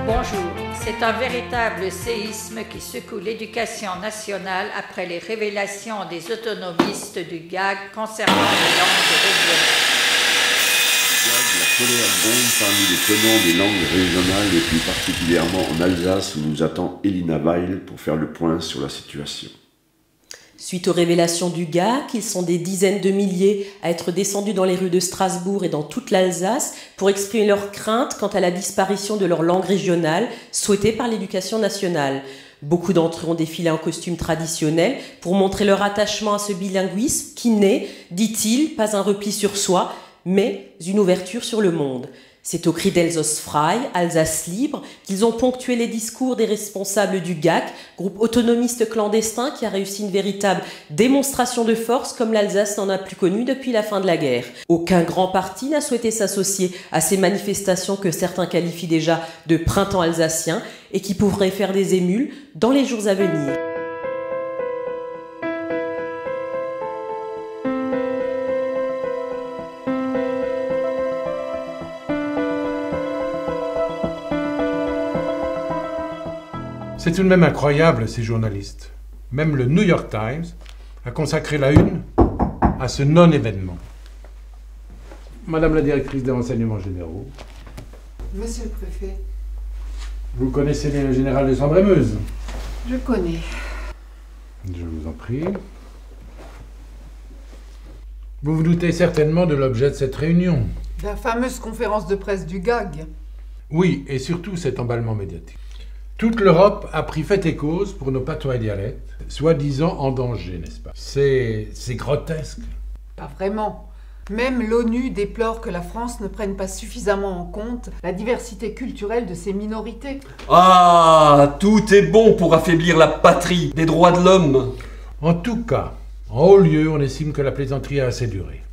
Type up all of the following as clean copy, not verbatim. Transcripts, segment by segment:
Bonjour, c'est un véritable séisme qui secoue l'éducation nationale après les révélations des autonomistes du GAG concernant les langues régionales. La colère bombe parmi les tenants des langues régionales et plus particulièrement en Alsace où nous attend Elina Weil pour faire le point sur la situation. Suite aux révélations du GAC, ils sont des dizaines de milliers à être descendus dans les rues de Strasbourg et dans toute l'Alsace pour exprimer leurs craintes quant à la disparition de leur langue régionale souhaitée par l'éducation nationale. Beaucoup d'entre eux ont défilé en costume traditionnel pour montrer leur attachement à ce bilinguisme qui n'est, dit-il, pas un repli sur soi, mais une ouverture sur le monde. C'est au cri d'Elsass Frei, Alsace libre, qu'ils ont ponctué les discours des responsables du GAC, groupe autonomiste clandestin qui a réussi une véritable démonstration de force comme l'Alsace n'en a plus connue depuis la fin de la guerre. Aucun grand parti n'a souhaité s'associer à ces manifestations que certains qualifient déjà de printemps alsacien et qui pourraient faire des émules dans les jours à venir. C'est tout de même incroyable, ces journalistes. Même le New York Times a consacré la une à ce non-événement. Madame la directrice des renseignements généraux. Monsieur le préfet. Vous connaissez le général de Sambre-et-Meuse? Je connais. Je vous en prie. Vous vous doutez certainement de l'objet de cette réunion. La fameuse conférence de presse du GAG. Oui, et surtout cet emballement médiatique. Toute l'Europe a pris fait et cause pour nos patois et dialectes, soi-disant en danger, n'est-ce pas? C'est grotesque. Pas vraiment. Même l'ONU déplore que la France ne prenne pas suffisamment en compte la diversité culturelle de ses minorités. Ah, tout est bon pour affaiblir la patrie des droits de l'homme. En tout cas, en haut lieu, on estime que la plaisanterie a assez duré.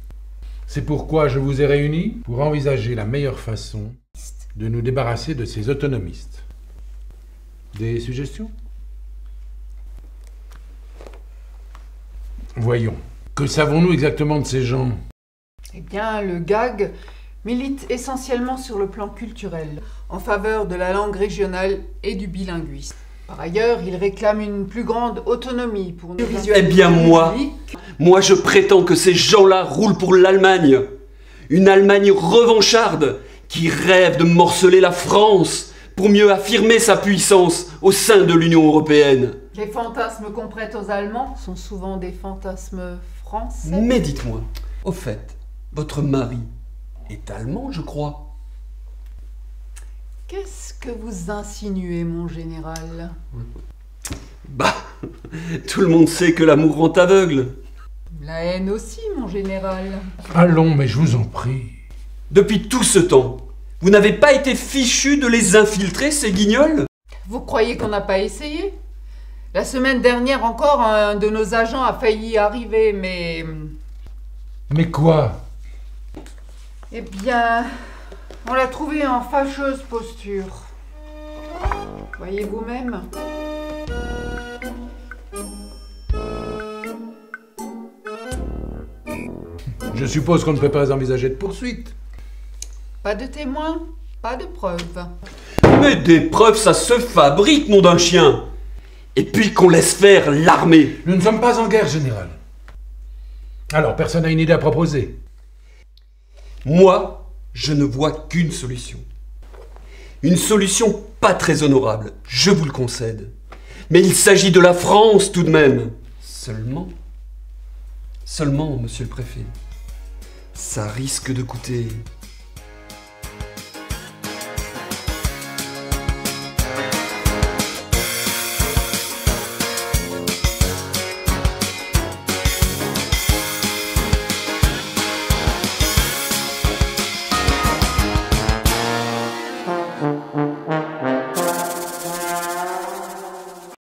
C'est pourquoi je vous ai réunis pour envisager la meilleure façon de nous débarrasser de ces autonomistes. Des suggestions? Voyons. Que savons-nous exactement de ces gens? Eh bien, le GAG milite essentiellement sur le plan culturel, en faveur de la langue régionale et du bilinguisme. Par ailleurs, il réclame une plus grande autonomie pour nos visuels. Eh bien moi je prétends que ces gens-là roulent pour l'Allemagne. Une Allemagne revancharde qui rêve de morceler la France pour mieux affirmer sa puissance au sein de l'Union européenne. Les fantasmes qu'on prête aux Allemands sont souvent des fantasmes français. Mais dites-moi, au fait, votre mari est allemand, je crois. Qu'est-ce que vous insinuez, mon général? Bah, tout le monde sait que l'amour rend aveugle. La haine aussi, mon général. Allons, mais je vous en prie. Depuis tout ce temps, vous n'avez pas été fichu de les infiltrer, ces guignols? Vous croyez qu'on n'a pas essayé? La semaine dernière encore, un de nos agents a failli y arriver, mais... Mais quoi? Eh bien, on l'a trouvé en fâcheuse posture. Voyez vous-même. Je suppose qu'on ne peut pas envisager de poursuite. Pas de témoins, pas de preuves. Mais des preuves, ça se fabrique, nom d'un chien. Et puis qu'on laisse faire l'armée. Nous ne sommes pas en guerre, général. Alors, personne n'a une idée à proposer? Moi, je ne vois qu'une solution. Une solution pas très honorable, je vous le concède. Mais il s'agit de la France tout de même. Seulement, monsieur le préfet, ça risque de coûter